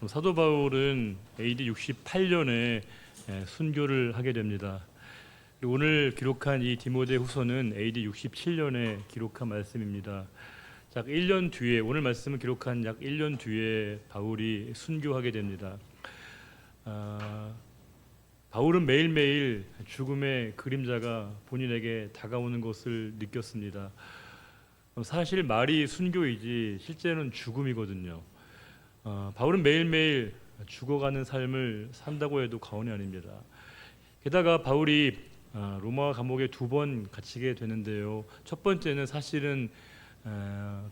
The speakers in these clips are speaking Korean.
사도 바울은 AD 68년에 순교를 하게 됩니다. 오늘 기록한 이 디모데 후서는 AD 67년에 기록한 말씀입니다. 약 1년 뒤에, 오늘 말씀을 기록한 약 1년 뒤에 바울이 순교하게 됩니다. 바울은 매일매일 죽음의 그림자가 본인에게 다가오는 것을 느꼈습니다. 사실 말이 순교이지 실제는 죽음이거든요. 바울은 매일매일 죽어가는 삶을 산다고 해도 과언이 아닙니다. 게다가 바울이 로마 감옥에 2번 갇히게 되는데요. 첫 번째는 사실은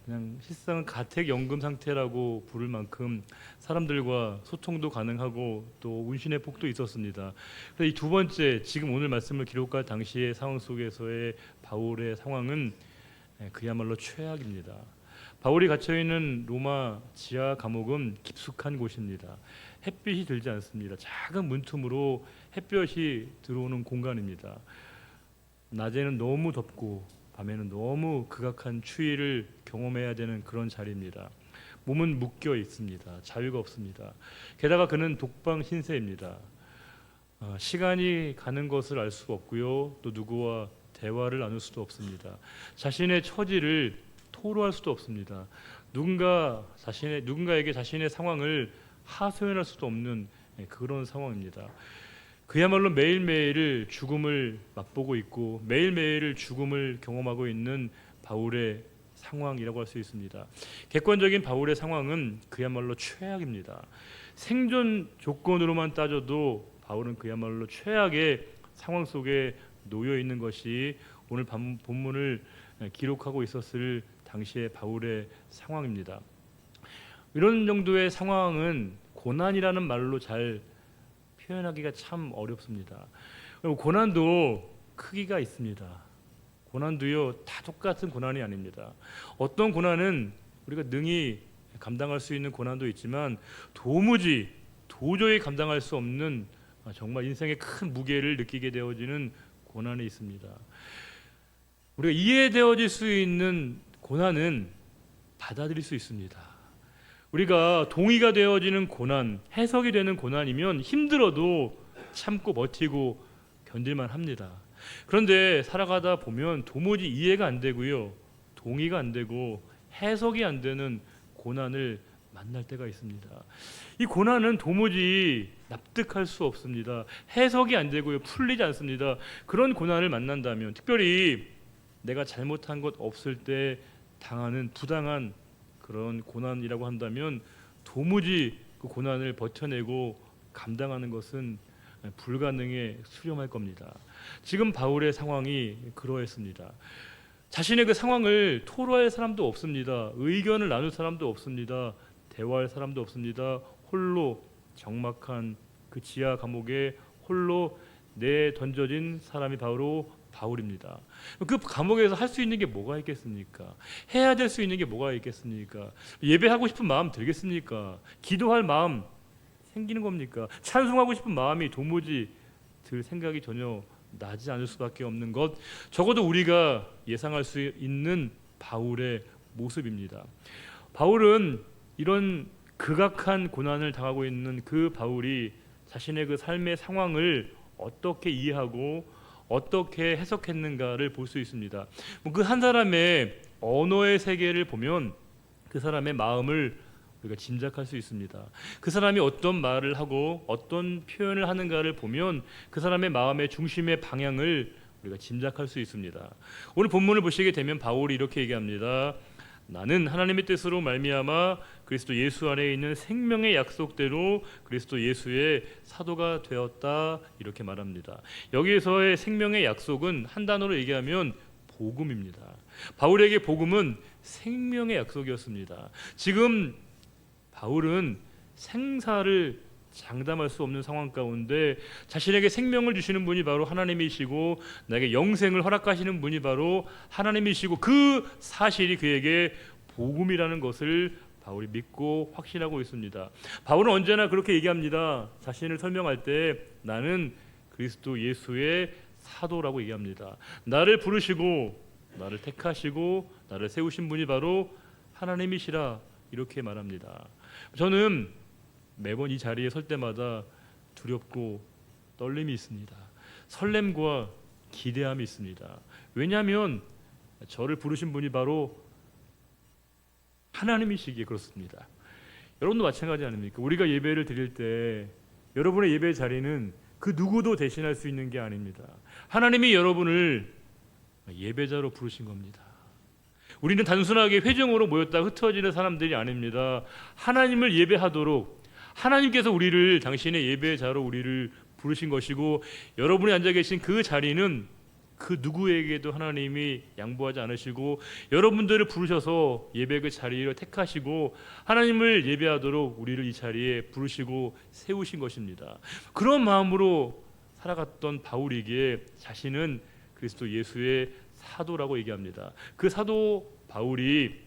그냥 실상은 가택연금 상태라고 부를 만큼 사람들과 소통도 가능하고 또 운신의 폭도 있었습니다. 그래서 이 두 번째, 지금 오늘 말씀을 기록할 당시의 상황 속에서의 바울의 상황은 그야말로 최악입니다. 바울이 갇혀있는 로마 지하 감옥은 깊숙한 곳입니다. 햇빛이 들지 않습니다. 작은 문틈으로 햇볕이 들어오는 공간입니다. 낮에는 너무 덥고 밤에는 너무 극악한 추위를 경험해야 되는 그런 자리입니다. 몸은 묶여 있습니다. 자유가 없습니다. 게다가 그는 독방 신세입니다. 시간이 가는 것을 알 수 없고요. 또 누구와 대화를 나눌 수도 없습니다. 자신의 처지를 토로할 수도 없습니다. 누군가에게 자신의 상황을 하소연할 수도 없는 그런 상황입니다. 그야말로 매일매일을 죽음을 맛보고 있고 매일매일을 죽음을 경험하고 있는 바울의 상황이라고 할 수 있습니다. 객관적인 바울의 상황은 그야말로 최악입니다. 생존 조건으로만 따져도 바울은 그야말로 최악의 상황 속에 놓여 있는 것이 오늘 본문을 기록하고 있었을 당시의 바울의 상황입니다. 이런 정도의 상황은 고난이라는 말로 잘 표현하기가 참 어렵습니다. 고난도 크기가 있습니다. 고난도요, 다 똑같은 고난이 아닙니다. 어떤 고난은 우리가 능히 감당할 수 있는 고난도 있지만 도저히 감당할 수 없는 정말 인생의 큰 무게를 느끼게 되어지는 고난이 있습니다. 우리가 이해되어질 수 있는 고난은 받아들일 수 있습니다. 우리가 동의가 되어지는 고난, 해석이 되는 고난이면 힘들어도 참고 버티고 견딜만 합니다. 그런데 살아가다 보면 도무지 이해가 안 되고요, 동의가 안 되고 해석이 안 되는 고난을 만날 때가 있습니다. 이 고난은 도무지 납득할 수 없습니다. 해석이 안 되고요, 풀리지 않습니다. 그런 고난을 만난다면, 특별히 내가 잘못한 것 없을 때 당하는 부당한 그런 고난이라고 한다면 도무지 그 고난을 버텨내고 감당하는 것은 불가능에 수렴할 겁니다. 지금 바울의 상황이 그러했습니다. 자신의 그 상황을 토로할 사람도 없습니다. 의견을 나눌 사람도 없습니다. 대화할 사람도 없습니다. 홀로 적막한 그 지하 감옥에 홀로 내던져진 사람이 바로 바울입니다. 그 감옥에서 할 수 있는 게 뭐가 있겠습니까? 해야 될 수 있는 게 뭐가 있겠습니까? 예배하고 싶은 마음 들겠습니까? 기도할 마음 생기는 겁니까? 찬송하고 싶은 마음이 도무지 들 생각이 전혀 나지 않을 수밖에 없는 것, 적어도 우리가 예상할 수 있는 바울의 모습입니다. 바울은 이런 극악한 고난을 당하고 있는 그 바울이 자신의 그 삶의 상황을 어떻게 이해하고 어떻게 해석했는가를 볼 수 있습니다. 그 한 사람의 언어의 세계를 보면 그 사람의 마음을 우리가 짐작할 수 있습니다. 그 사람이 어떤 말을 하고 어떤 표현을 하는가를 보면 그 사람의 마음의 중심의 방향을 우리가 짐작할 수 있습니다. 오늘 본문을 보시게 되면 바울이 이렇게 얘기합니다. 나는 하나님의 뜻으로 말미암아 그리스도 예수 안에 있는 생명의 약속대로 그리스도 예수의 사도가 되었다, 이렇게 말합니다. 여기에서의 생명의 약속은 한 단어로 얘기하면 복음입니다. 바울에게 복음은 생명의 약속이었습니다. 지금 바울은 생사를 장담할 수 없는 상황 가운데 자신에게 생명을 주시는 분이 바로 하나님이시고 나에게 영생을 허락하시는 분이 바로 하나님이시고 그 사실이 그에게 복음이라는 것을 바울이 믿고 확신하고 있습니다. 바울은 언제나 그렇게 얘기합니다. 자신을 설명할 때 나는 그리스도 예수의 사도라고 얘기합니다. 나를 부르시고 나를 택하시고 나를 세우신 분이 바로 하나님이시라, 이렇게 말합니다. 저는 매번 이 자리에 설 때마다 두렵고 떨림이 있습니다. 설렘과 기대함이 있습니다. 왜냐하면 저를 부르신 분이 바로 하나님이시기에 그렇습니다. 여러분도 마찬가지 아닙니까? 우리가 예배를 드릴 때 여러분의 예배 자리는 그 누구도 대신할 수 있는 게 아닙니다. 하나님이 여러분을 예배자로 부르신 겁니다. 우리는 단순하게 회중으로 모였다 흩어지는 사람들이 아닙니다. 하나님을 예배하도록 하나님께서 우리를 당신의 예배자로 우리를 부르신 것이고, 여러분이 앉아 계신 그 자리는 그 누구에게도 하나님이 양보하지 않으시고 여러분들을 부르셔서 예배 그 자리를 택하시고 하나님을 예배하도록 우리를 이 자리에 부르시고 세우신 것입니다. 그런 마음으로 살아갔던 바울에게 자신은 그리스도 예수의 사도라고 얘기합니다. 그 사도 바울이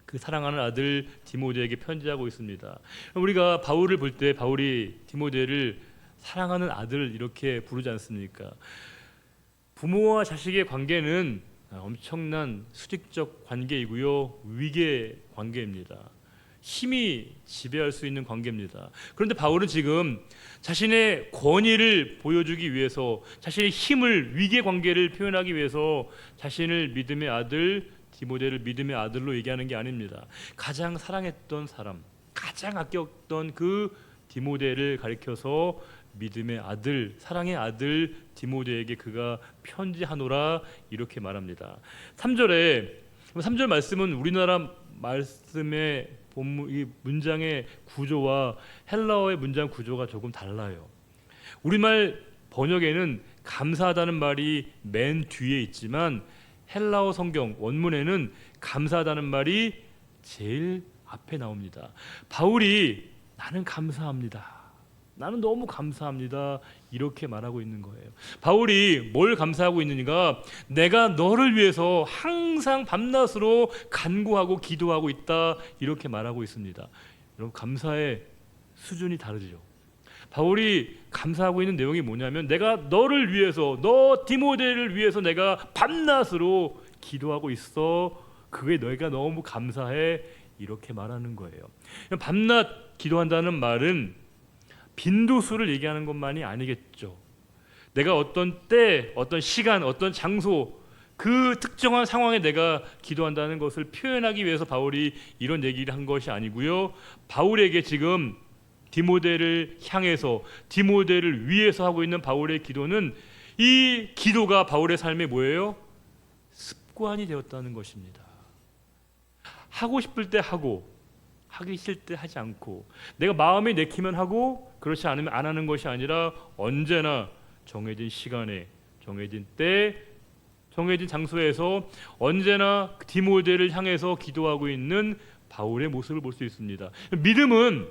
그 사랑하는 아들 디모데에게 편지하고 있습니다. 우리가 바울을 볼 때 바울이 디모데를 사랑하는 아들 이렇게 부르지 않습니까? 부모와 자식의 관계는 엄청난 수직적 관계이고요, 위계 관계입니다. 힘이 지배할 수 있는 관계입니다. 그런데 바울은 지금 자신의 권위를 보여주기 위해서, 자신의 힘을, 위계 관계를 표현하기 위해서 자신을 믿음의 아들 디모데를 믿음의 아들로 얘기하는 게 아닙니다. 가장 사랑했던 사람, 가장 아꼈던 그 디모데를 가리켜서 믿음의 아들, 사랑의 아들 디모데에게 그가 편지하노라 이렇게 말합니다. 3절 말씀은 우리나라 말씀의 이 문장의 구조와 헬라어의 문장 구조가 조금 달라요. 우리말 번역에는 감사하다는 말이 맨 뒤에 있지만 헬라어 성경 원문에는 감사하다는 말이 제일 앞에 나옵니다. 바울이 나는 감사합니다, 나는 너무 감사합니다 이렇게 말하고 있는 거예요. 바울이 뭘 감사하고 있느냐가 내가 너를 위해서 항상 밤낮으로 간구하고 기도하고 있다 이렇게 말하고 있습니다. 여러분, 감사의 수준이 다르죠. 바울이 감사하고 있는 내용이 뭐냐면 내가 너를 위해서, 너 디모데를 위해서 내가 밤낮으로 기도하고 있어, 그게 너희가 너무 감사해 이렇게 말하는 거예요. 밤낮 기도한다는 말은 빈도수를 얘기하는 것만이 아니겠죠. 내가 어떤 때, 어떤 시간, 어떤 장소, 그 특정한 상황에 내가 기도한다는 것을 표현하기 위해서 바울이 이런 얘기를 한 것이 아니고요, 바울에게 지금 디모데를 향해서, 디모데를 위해서 하고 있는 바울의 기도는, 이 기도가 바울의 삶에 뭐예요? 습관이 되었다는 것입니다. 하고 싶을 때 하고 하기 싫을 때 하지 않고, 내가 마음에 내키면 하고 그렇지 않으면 안 하는 것이 아니라 언제나 정해진 시간에, 정해진 때, 정해진 장소에서 언제나 디모데를 향해서 기도하고 있는 바울의 모습을 볼 수 있습니다. 믿음은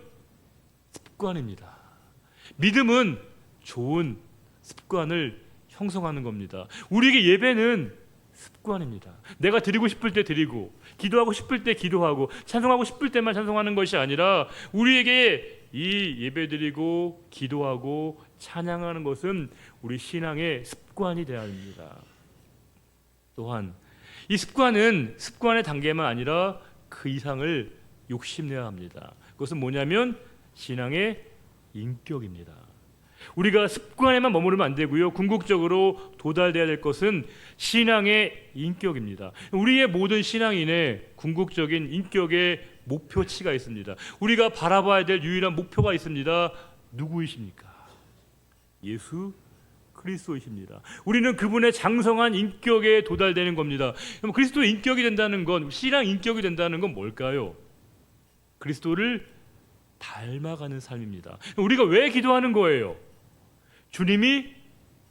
습관입니다. 믿음은 좋은 습관을 형성하는 겁니다. 우리에게 예배는 습관입니다. 내가 드리고 싶을 때 드리고, 기도하고 싶을 때 기도하고, 찬송하고 싶을 때만 찬송하는 것이 아니라 우리에게 이 예배드리고 기도하고 찬양하는 것은 우리 신앙의 습관이 되어야 합니다. 또한 이 습관은 습관의 단계만 아니라 그 이상을 욕심내야 합니다. 그것은 뭐냐면 신앙의 인격입니다. 우리가 습관에만 머무르면 안 되고요, 궁극적으로 도달돼야 될 것은 신앙의 인격입니다. 우리의 모든 신앙인의 궁극적인 인격의 목표치가 있습니다. 우리가 바라봐야 될 유일한 목표가 있습니다. 누구이십니까? 예수 그리스도이십니다. 우리는 그분의 장성한 인격에 도달되는 겁니다. 그럼 그리스도의 인격이 된다는 건, 신앙 인격이 된다는 건 뭘까요? 그리스도를 닮아가는 삶입니다. 우리가 왜 기도하는 거예요? 주님이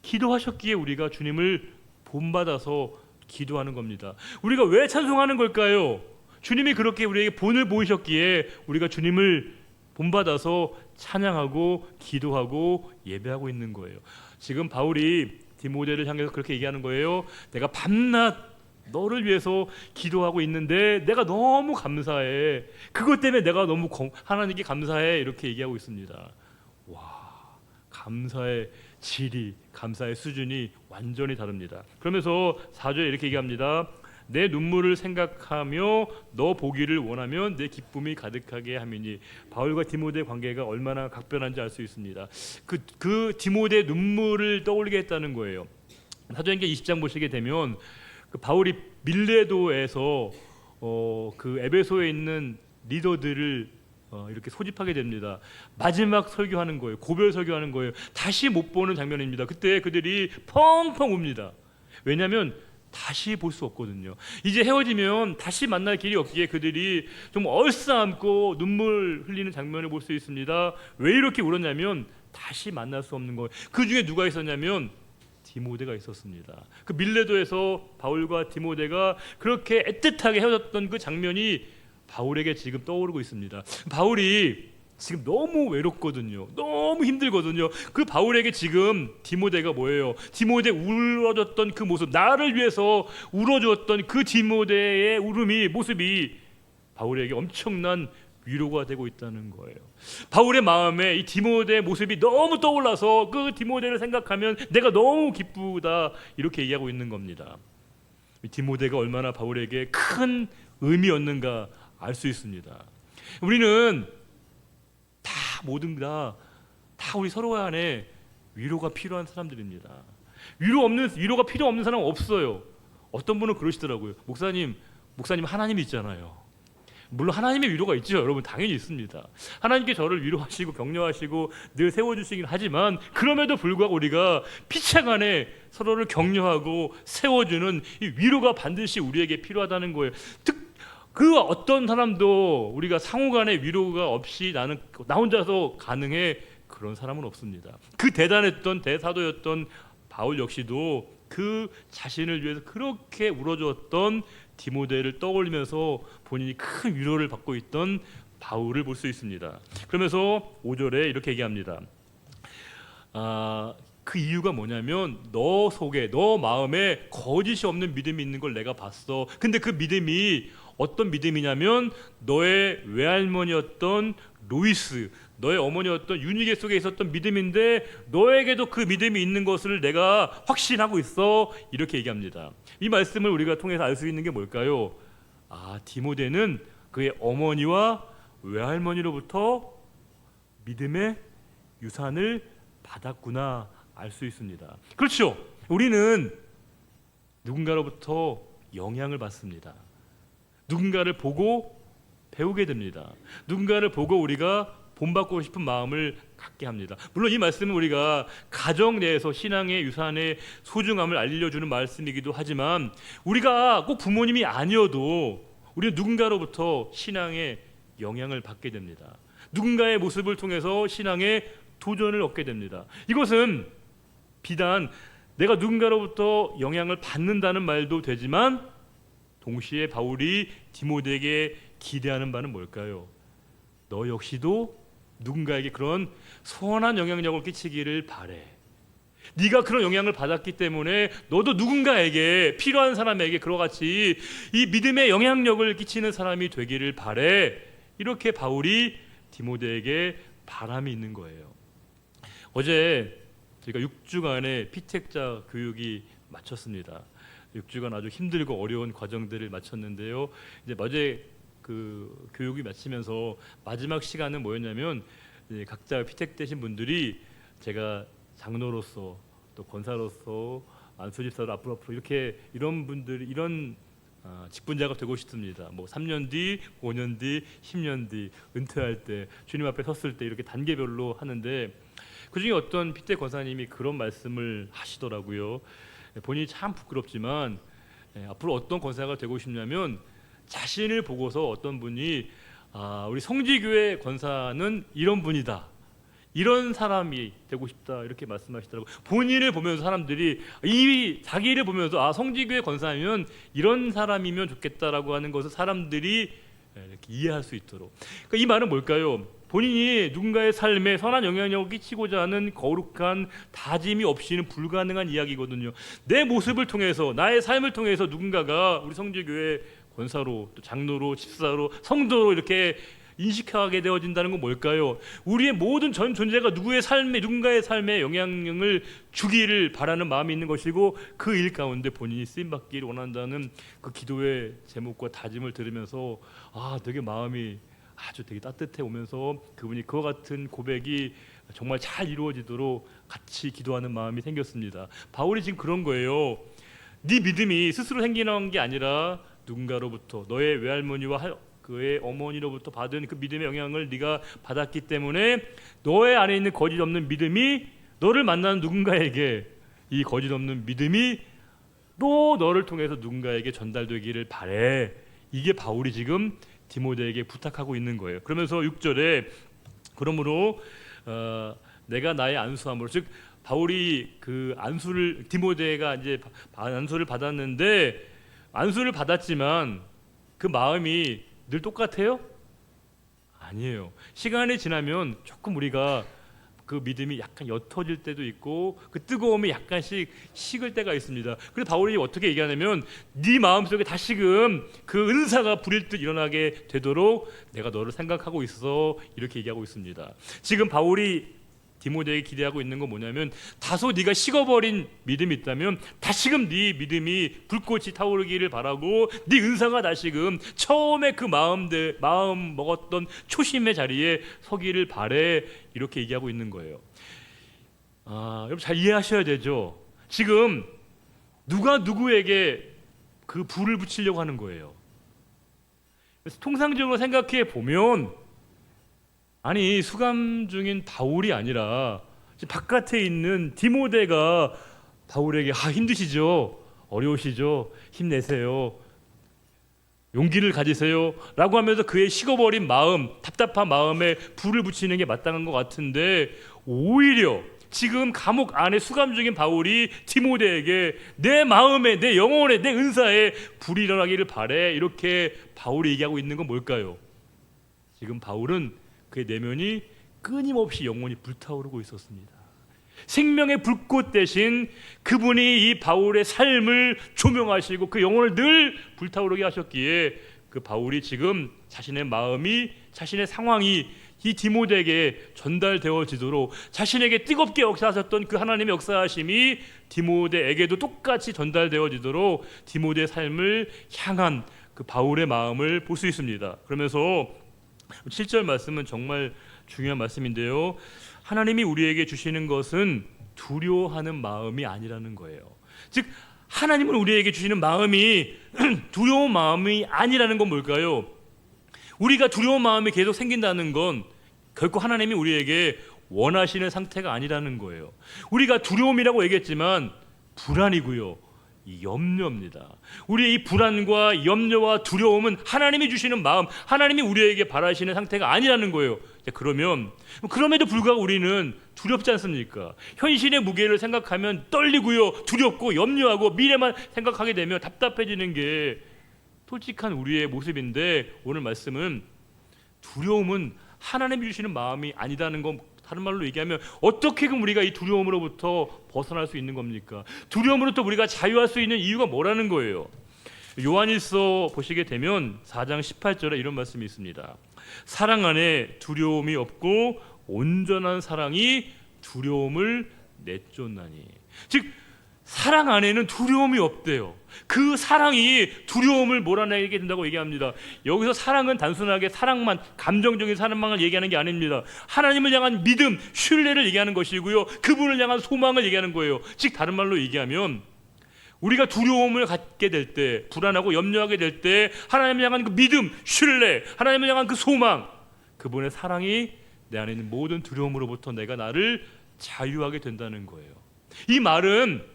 기도하셨기에 우리가 주님을 본받아서 기도하는 겁니다. 우리가 왜 찬송하는 걸까요? 주님이 그렇게 우리에게 본을 보이셨기에 우리가 주님을 본받아서 찬양하고 기도하고 예배하고 있는 거예요. 지금 바울이 디모데를 향해서 그렇게 얘기하는 거예요. 내가 밤낮 너를 위해서 기도하고 있는데 내가 너무 감사해. 그것 때문에 내가 너무 하나님께 감사해. 이렇게 얘기하고 있습니다. 와, 감사의 질이, 감사의 수준이 완전히 다릅니다. 그러면서 4절에 이렇게 얘기합니다. 내 눈물을 생각하며 너 보기를 원하면 내 기쁨이 가득하게 함이니. 바울과 디모데의 관계가 얼마나 각별한지 알 수 있습니다. 그 디모데의 눈물을 떠올리게 했다는 거예요. 사도행전 20장 보시게 되면 그 바울이 밀레도에서 그 에베소에 있는 리더들을 이렇게 소집하게 됩니다. 마지막 설교하는 거예요. 고별 설교하는 거예요. 다시 못 보는 장면입니다. 그때 그들이 펑펑 웁니다. 왜냐하면 다시 볼 수 없거든요. 이제 헤어지면 다시 만날 길이 없기에 그들이 좀 얼싸안고 눈물 흘리는 장면을 볼 수 있습니다. 왜 이렇게 울었냐면 다시 만날 수 없는 거예요. 그 중에 누가 있었냐면 디모데가 있었습니다. 그 밀레도에서 바울과 디모데가 그렇게 애틋하게 헤어졌던 그 장면이 바울에게 지금 떠오르고 있습니다. 바울이 지금 너무 외롭거든요. 너무 힘들거든요. 그 바울에게 지금 디모데가 뭐예요? 디모데 울어줬던 그 모습, 나를 위해서 울어주었던 그 디모데의 모습이 바울에게 엄청난 위로가 되고 있다는 거예요. 바울의 마음에 이 디모데의 모습이 너무 떠올라서 그 디모데를 생각하면 내가 너무 기쁘다, 이렇게 얘기하고 있는 겁니다. 디모데가 얼마나 바울에게 큰 의미였는가 알 수 있습니다. 우리는 모든 우리 서로 안에 위로가 필요한 사람들입니다. 위로가 필요 없는 사람은 없어요. 어떤 분은 그러시더라고요. 목사님 하나님이 있잖아요. 물론 하나님의 위로가 있죠. 여러분, 당연히 있습니다. 하나님께 저를 위로하시고 격려하시고 늘 세워주시긴 하지만, 그럼에도 불구하고 우리가 피차간에 서로를 격려하고 세워주는 이 위로가 반드시 우리에게 필요하다는 거예요. 그 어떤 사람도 우리가 상호간의 위로가 없이 나 혼자서 가능해, 그런 사람은 없습니다. 그 대단했던 대사도였던 바울 역시도 그 자신을 위해서 그렇게 울어주었던 디모데를 떠올리면서 본인이 큰 위로를 받고 있던 바울을 볼 수 있습니다. 그러면서 5절에 이렇게 얘기합니다. 그 이유가 뭐냐면 너 속에, 너 마음에 거짓이 없는 믿음이 있는 걸 내가 봤어. 근데 그 믿음이 어떤 믿음이냐면 너의 외할머니였던 로이스, 너의 어머니였던 유니게 속에 있었던 믿음인데 너에게도 그 믿음이 있는 것을 내가 확신하고 있어, 이렇게 얘기합니다. 이 말씀을 우리가 통해서 알 수 있는 게 뭘까요? 디모데는 그의 어머니와 외할머니로부터 믿음의 유산을 받았구나 알 수 있습니다. 그렇죠. 우리는 누군가로부터 영향을 받습니다. 누군가를 보고 배우게 됩니다. 누군가를 보고 우리가 본받고 싶은 마음을 갖게 합니다. 물론 이 말씀은 우리가 가정 내에서 신앙의 유산의 소중함을 알려주는 말씀이기도 하지만, 우리가 꼭 부모님이 아니어도 우리는 누군가로부터 신앙의 영향을 받게 됩니다. 누군가의 모습을 통해서 신앙의 도전을 얻게 됩니다. 이것은 비단 내가 누군가로부터 영향을 받는다는 말도 되지만, 동시에 바울이 디모데에게 기대하는 바는 뭘까요? 너 역시도 누군가에게 그런 선한 영향력을 끼치기를 바래. 네가 그런 영향을 받았기 때문에 너도 누군가에게, 필요한 사람에게 그와 같이 이 믿음의 영향력을 끼치는 사람이 되기를 바래. 이렇게 바울이 디모데에게 바람이 있는 거예요. 어제 저희가 6주간의 피책자 교육이 마쳤습니다. 6주간 아주 힘들고 어려운 과정들을 마쳤는데요. 이제 어제 그 교육이 마치면서 마지막 시간은 뭐였냐면, 각자 피택되신 분들이 제가 장로로서 또 권사로서 안수집사로 앞으로 이렇게 이런 분들이 이런 직분자가 되고 싶습니다. 뭐 3년 뒤, 5년 뒤, 10년 뒤 은퇴할 때 주님 앞에 섰을 때 이렇게 단계별로 하는데, 그중에 어떤 피택 권사님이 그런 말씀을 하시더라고요. 본인이 참 부끄럽지만 앞으로 어떤 권사가 되고 싶냐면, 자신을 보고서 어떤 분이 우리 성지교회 권사는 이런 분이다, 이런 사람이 되고 싶다, 이렇게 말씀하시더라고요. 본인을 보면서 사람들이 자기를 보면서 성지교회 권사면 이런 사람이면 좋겠다라고 하는 것을 사람들이 이렇게 이해할 수 있도록. 그러니까 이 말은 뭘까요? 본인이 누군가의 삶에 선한 영향력을 끼치고자 하는 거룩한 다짐이 없이는 불가능한 이야기거든요. 내 모습을 통해서, 나의 삶을 통해서 누군가가 우리 성지교회 권사로, 또 장로로, 집사로, 성도로 이렇게 인식하게 되어진다는 건 뭘까요? 우리의 모든 전 존재가 누군가의 삶에 영향력을 주기를 바라는 마음이 있는 것이고, 그 일 가운데 본인이 쓰임 받기를 원한다는 그 기도의 제목과 다짐을 들으면서 되게 마음이 아주 되게 따뜻해 오면서 그분이 그와 같은 고백이 정말 잘 이루어지도록 같이 기도하는 마음이 생겼습니다. 바울이 지금 그런 거예요. 네 믿음이 스스로 생기는 게 아니라 누군가로부터, 너의 외할머니와 그의 어머니로부터 받은 그 믿음의 영향을 네가 받았기 때문에 너의 안에 있는 거짓 없는 믿음이 너를 만나는 누군가에게, 이 거짓 없는 믿음이 또 너를 통해서 누군가에게 전달되기를 바래. 이게 바울이 지금 디모데에게 부탁하고 있는 거예요. 그러면서 6절에 그러므로 내가 나의 안수함으로, 즉 바울이 그 안수를, 디모데가 이제 안수를 받았는데, 안수를 받았지만 그 마음이 늘 똑같아요? 아니에요. 시간이 지나면 조금 우리가 그 믿음이 약간 옅어질 때도 있고 그 뜨거움이 약간씩 식을 때가 있습니다. 그래서 바울이 어떻게 얘기하냐면, 네 마음속에 다시금 그 은사가 불일 듯 일어나게 되도록 내가 너를 생각하고 있어, 이렇게 얘기하고 있습니다. 지금 바울이 디모데에게 기대하고 있는 건 뭐냐면, 다소 네가 식어버린 믿음이 있다면 다시금 네 믿음이 불꽃이 타오르기를 바라고, 네 은사가 다시금 처음에 그 마음 먹었던 초심의 자리에 서기를 바래, 이렇게 얘기하고 있는 거예요. 여러분 잘 이해하셔야 되죠. 지금 누가 누구에게 그 불을 붙이려고 하는 거예요. 그래서 통상적으로 생각해 보면, 아니 수감 중인 바울이 아니라 바깥에 있는 디모데가 바울에게 힘드시죠? 어려우시죠? 힘내세요. 용기를 가지세요. 라고 하면서 그의 식어버린 마음, 답답한 마음에 불을 붙이는 게 마땅한 것 같은데, 오히려 지금 감옥 안에 수감 중인 바울이 디모데에게 내 마음에, 내 영혼에, 내 은사에 불이 일어나기를 바래, 이렇게 바울이 얘기하고 있는 건 뭘까요? 지금 바울은 그의 내면이 끊임없이 영혼이 불타오르고 있었습니다. 생명의 불꽃 대신 그분이 이 바울의 삶을 조명하시고 그 영혼을 늘 불타오르게 하셨기에, 그 바울이 지금 자신의 마음이, 자신의 상황이 이 디모데에게 전달되어지도록, 자신에게 뜨겁게 역사하셨던 그 하나님의 역사하심이 디모데에게도 똑같이 전달되어지도록 디모데의 삶을 향한 그 바울의 마음을 볼 수 있습니다. 그러면서 7절 말씀은 정말 중요한 말씀인데요, 하나님이 우리에게 주시는 것은 두려워하는 마음이 아니라는 거예요. 즉 하나님은 우리에게 주시는 마음이 두려운 마음이 아니라는 건 뭘까요? 우리가 두려운 마음이 계속 생긴다는 건 결코 하나님이 우리에게 원하시는 상태가 아니라는 거예요. 우리가 두려움이라고 얘기했지만 불안이고요, 이 염려입니다. 우리의 이 불안과 염려와 두려움은 하나님이 주시는 마음, 하나님이 우리에게 바라시는 상태가 아니라는 거예요. 그러면 그럼에도 불구하고 우리는 두렵지 않습니까? 현실의 무게를 생각하면 떨리고요, 두렵고 염려하고 미래만 생각하게 되면 답답해지는 게 솔직한 우리의 모습인데, 오늘 말씀은 두려움은 하나님이 주시는 마음이 아니다는 건, 다른 말로 얘기하면 어떻게 그럼 우리가 이 두려움으로부터 벗어날 수 있는 겁니까? 두려움으로부터 우리가 자유할 수 있는 이유가 뭐라는 거예요? 요한일서 보시게 되면 4장 18절에 이런 말씀이 있습니다. 사랑 안에 두려움이 없고 온전한 사랑이 두려움을 내쫓나니. 즉 사랑 안에는 두려움이 없대요. 그 사랑이 두려움을 몰아내게 된다고 얘기합니다. 여기서 사랑은 단순하게 사랑만, 감정적인 사랑만을 얘기하는 게 아닙니다. 하나님을 향한 믿음, 신뢰를 얘기하는 것이고요, 그분을 향한 소망을 얘기하는 거예요. 즉 다른 말로 얘기하면, 우리가 두려움을 갖게 될 때, 불안하고 염려하게 될 때, 하나님을 향한 그 믿음, 신뢰, 하나님을 향한 그 소망, 그분의 사랑이 내 안에 있는 모든 두려움으로부터 내가 나를 자유하게 된다는 거예요. 이 말은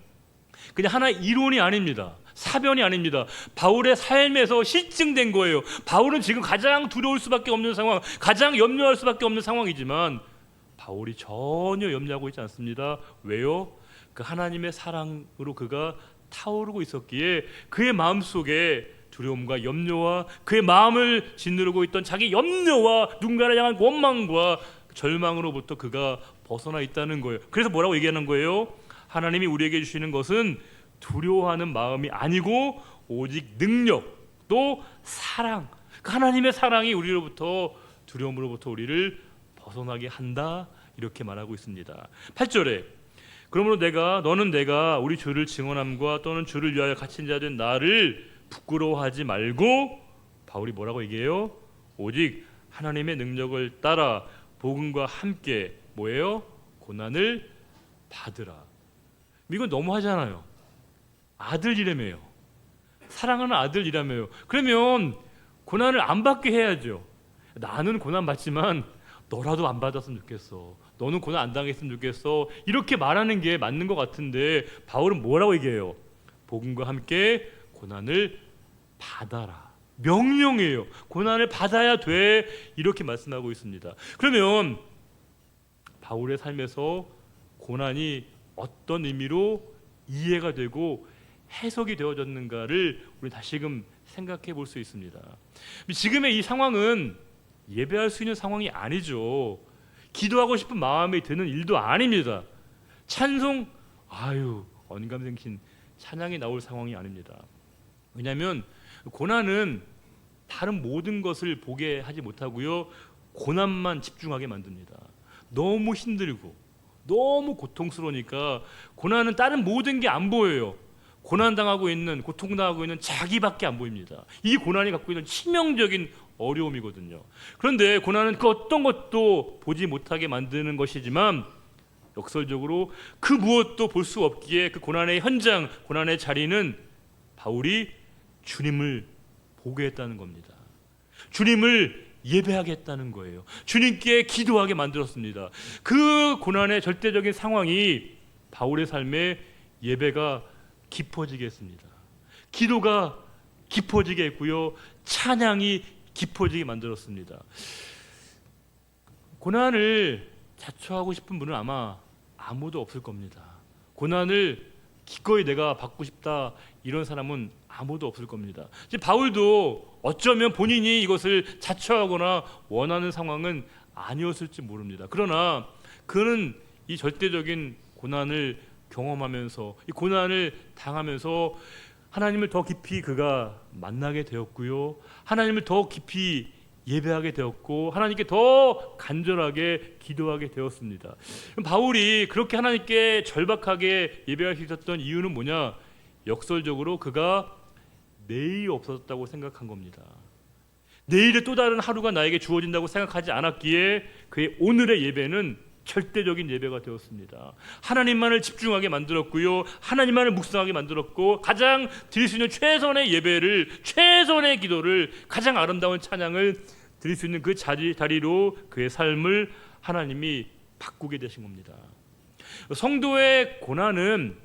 그냥 하나의 이론이 아닙니다. 사변이 아닙니다. 바울의 삶에서 실증된 거예요. 바울은 지금 가장 두려울 수밖에 없는 상황, 가장 염려할 수밖에 없는 상황이지만 바울이 전혀 염려하고 있지 않습니다. 왜요? 그 하나님의 사랑으로 그가 타오르고 있었기에 그의 마음속에 두려움과 염려와 그의 마음을 짓누르고 있던 자기 염려와 누군가를 향한 원망과 절망으로부터 그가 벗어나 있다는 거예요. 그래서 뭐라고 얘기하는 거예요? 하나님이 우리에게 주시는 것은 두려워하는 마음이 아니고 오직 능력, 또 사랑, 그 하나님의 사랑이 우리로부터 두려움으로부터 우리를 벗어나게 한다, 이렇게 말하고 있습니다. 8절에 그러므로 너는 내가 우리 주를 증언함과 또는 주를 위하여 갇힌 자 된 나를 부끄러워하지 말고, 바울이 뭐라고 얘기해요? 오직 하나님의 능력을 따라 복음과 함께 뭐예요? 고난을 받으라. 이건 너무 하잖아요. 아들이라며요. 사랑하는 아들이라며요. 그러면 고난을 안 받게 해야죠. 나는 고난 받지만 너라도 안 받았으면 좋겠어. 너는 고난 안 당했으면 좋겠어. 이렇게 말하는 게 맞는 것 같은데 바울은 뭐라고 얘기해요? 복음과 함께 고난을 받아라. 명령이에요. 고난을 받아야 돼. 이렇게 말씀하고 있습니다. 그러면 바울의 삶에서 고난이 어떤 의미로 이해가 되고 해석이 되어졌는가를 우리 다시금 생각해 볼 수 있습니다. 지금의 이 상황은 예배할 수 있는 상황이 아니죠. 기도하고 싶은 마음이 드는 일도 아닙니다. 찬송, 언감생신 찬양이 나올 상황이 아닙니다. 왜냐하면 고난은 다른 모든 것을 보게 하지 못하고요, 고난만 집중하게 만듭니다. 너무 힘들고 너무 고통스러우니까 고난은 다른 모든 게 안 보여요. 고난당하고 있는, 고통당하고 있는 자기밖에 안 보입니다. 이 고난이 갖고 있는 치명적인 어려움이거든요. 그런데 고난은 그 어떤 것도 보지 못하게 만드는 것이지만 역설적으로 그 무엇도 볼 수 없기에 그 고난의 현장, 고난의 자리는 바울이 주님을 보게 했다는 겁니다. 주님을 예배하게 했다는 거예요. 주님께 기도하게 만들었습니다. 그 고난의 절대적인 상황이 바울의 삶에 예배가 깊어지게 했습니다. 기도가 깊어지게 했고요, 찬양이 깊어지게 만들었습니다. 고난을 자초하고 싶은 분은 아마 아무도 없을 겁니다. 고난을 기꺼이 내가 받고 싶다, 이런 사람은 아무도 없을 겁니다. 지금 바울도 어쩌면 본인이 이것을 자초하거나 원하는 상황은 아니었을지 모릅니다. 그러나 그는 이 절대적인 고난을 경험하면서, 이 고난을 당하면서 하나님을 더 깊이 그가 만나게 되었고요, 하나님을 더 깊이 예배하게 되었고, 하나님께 더 간절하게 기도하게 되었습니다. 바울이 그렇게 하나님께 절박하게 예배할 수 있었던 이유는 뭐냐? 역설적으로 그가 내일이 없었다고 생각한 겁니다. 내일의 또 다른 하루가 나에게 주어진다고 생각하지 않았기에 그의 오늘의 예배는 절대적인 예배가 되었습니다. 하나님만을 집중하게 만들었고요, 하나님만을 묵상하게 만들었고, 가장 드릴 수 있는 최선의 예배를, 최선의 기도를, 가장 아름다운 찬양을 드릴 수 있는 그 자리로 그의 삶을 하나님이 바꾸게 되신 겁니다. 성도의 고난은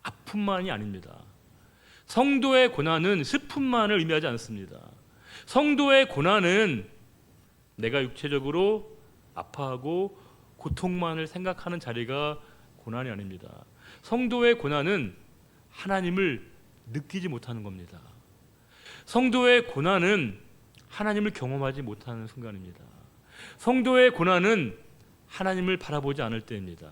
아픔만이 아닙니다. 성도의 고난은 슬픔만을 의미하지 않습니다. 성도의 고난은 내가 육체적으로 아파하고 고통만을 생각하는 자리가 고난이 아닙니다. 성도의 고난은 하나님을 느끼지 못하는 겁니다. 성도의 고난은 하나님을 경험하지 못하는 순간입니다. 성도의 고난은 하나님을 바라보지 않을 때입니다.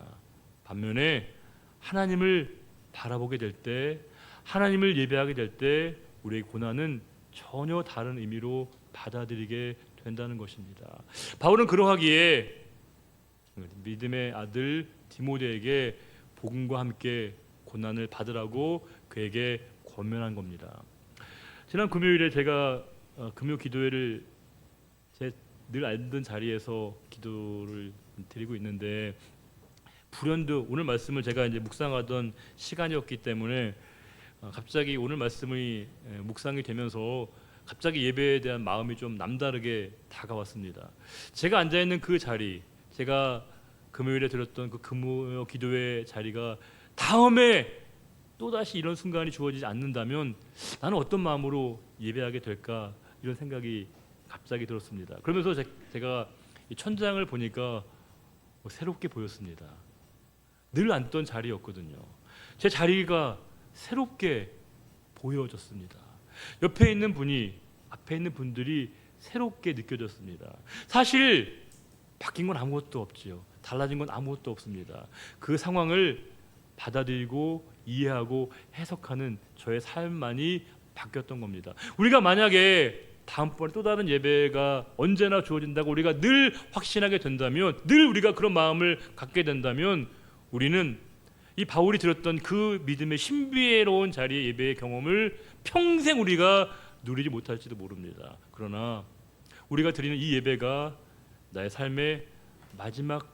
반면에 하나님을 바라보게 될 때, 하나님을 예배하게 될 때 우리의 고난은 전혀 다른 의미로 받아들이게 된다는 것입니다. 바울은 그러하기에 믿음의 아들 디모데에게 복음과 함께 고난을 받으라고 그에게 권면한 겁니다. 지난 금요일에 제가 금요 기도회를 제 늘 알던 자리에서 기도를 드리고 있는데, 불현듯 오늘 말씀을 제가 이제 묵상하던 시간이었기 때문에 갑자기 오늘 말씀이 묵상이 되면서 갑자기 예배에 대한 마음이 좀 남다르게 다가왔습니다. 제가 앉아 있는 그 자리, 제가 금요일에 드렸던 그 금요 기도회 자리가 다음에 또다시 이런 순간이 주어지지 않는다면 나는 어떤 마음으로 예배하게 될까, 이런 생각이 갑자기 들었습니다. 그러면서 제가 이 천장을 보니까 새롭게 보였습니다. 늘 앉던 자리였거든요. 제 자리가 새롭게 보여졌습니다. 옆에 있는 분이, 앞에 있는 분들이 새롭게 느껴졌습니다. 사실 바뀐 건 아무것도 없지요. 달라진 건 아무것도 없습니다. 그 상황을 받아들이고 이해하고 해석하는 저의 삶만이 바뀌었던 겁니다. 우리가 만약에 다음번에 또 다른 예배가 언제나 주어진다고 우리가 늘 확신하게 된다면, 늘 우리가 그런 마음을 갖게 된다면, 우리는 이 바울이 들었던 그 믿음의 신비로운 자리의 예배의 경험을 평생 우리가 누리지 못할지도 모릅니다. 그러나 우리가 드리는 이 예배가 나의 삶의 마지막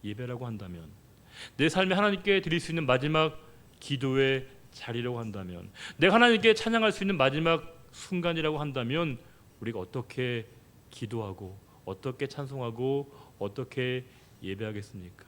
예배라고 한다면, 내 삶에 하나님께 드릴 수 있는 마지막 기도의 자리라고 한다면, 내가 하나님께 찬양할 수 있는 마지막 순간이라고 한다면, 우리가 어떻게 기도하고 어떻게 찬송하고 어떻게 예배하겠습니까?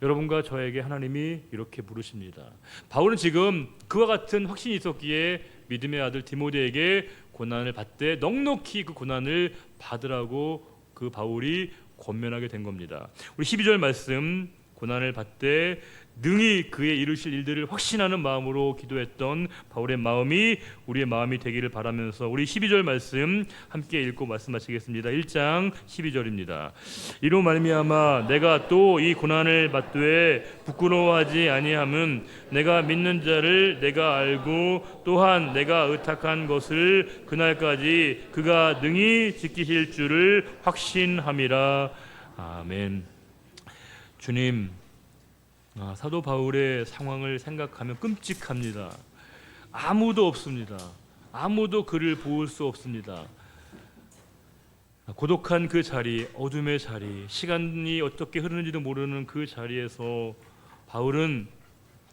여러분과 저에게 하나님이 이렇게 부르십니다. 바울은 지금 그와 같은 확신이 있었기에 믿음의 아들 디모데에게 고난을 받되 넉넉히 그 고난을 받으라고 그 바울이 권면하게 된 겁니다. 우리 12절 말씀, 고난을 받되 능히 그의 이루실 일들을 확신하는 마음으로 기도했던 바울의 마음이 우리의 마음이 되기를 바라면서 우리 12절 말씀 함께 읽고 말씀하시겠습니다. 1장 12절입니다. 이로 말미암아 내가 또 이 고난을 받되 부끄러워하지 아니함은 내가 믿는 자를 내가 알고 또한 내가 의탁한 것을 그날까지 그가 능히 지키실 줄을 확신함이라. 아멘. 주님, 사도 바울의 상황을 생각하면 끔찍합니다. 아무도 없습니다. 아무도 그를 도울 수 없습니다. 고독한 그 자리, 어둠의 자리, 시간이 어떻게 흐르는지도 모르는 그 자리에서 바울은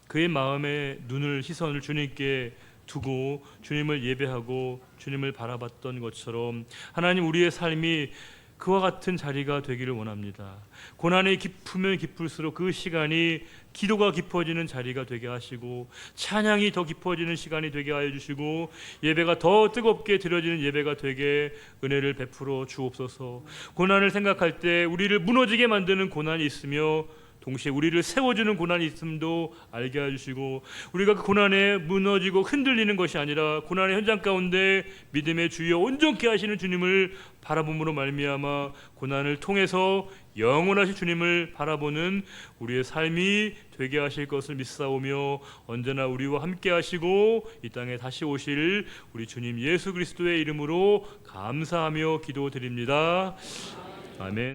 그의 마음의 눈을, 시선을 주님께 두고 주님을 예배하고 주님을 바라봤던 것처럼 하나님, 우리의 삶이 그와 같은 자리가 되기를 원합니다. 고난이 깊으면 깊을수록 그 시간이 기도가 깊어지는 자리가 되게 하시고, 찬양이 더 깊어지는 시간이 되게 하여 주시고, 예배가 더 뜨겁게 드려지는 예배가 되게 은혜를 베풀어 주옵소서. 고난을 생각할 때 우리를 무너지게 만드는 고난이 있으며 동시에 우리를 세워주는 고난이 있음도 알게 해주시고, 우리가 그 고난에 무너지고 흔들리는 것이 아니라 고난의 현장 가운데 믿음의 주여 온전케 하시는 주님을 바라봄으로 말미암아 고난을 통해서 영원하신 주님을 바라보는 우리의 삶이 되게 하실 것을 믿사오며, 언제나 우리와 함께 하시고 이 땅에 다시 오실 우리 주님 예수 그리스도의 이름으로 감사하며 기도드립니다. 아멘.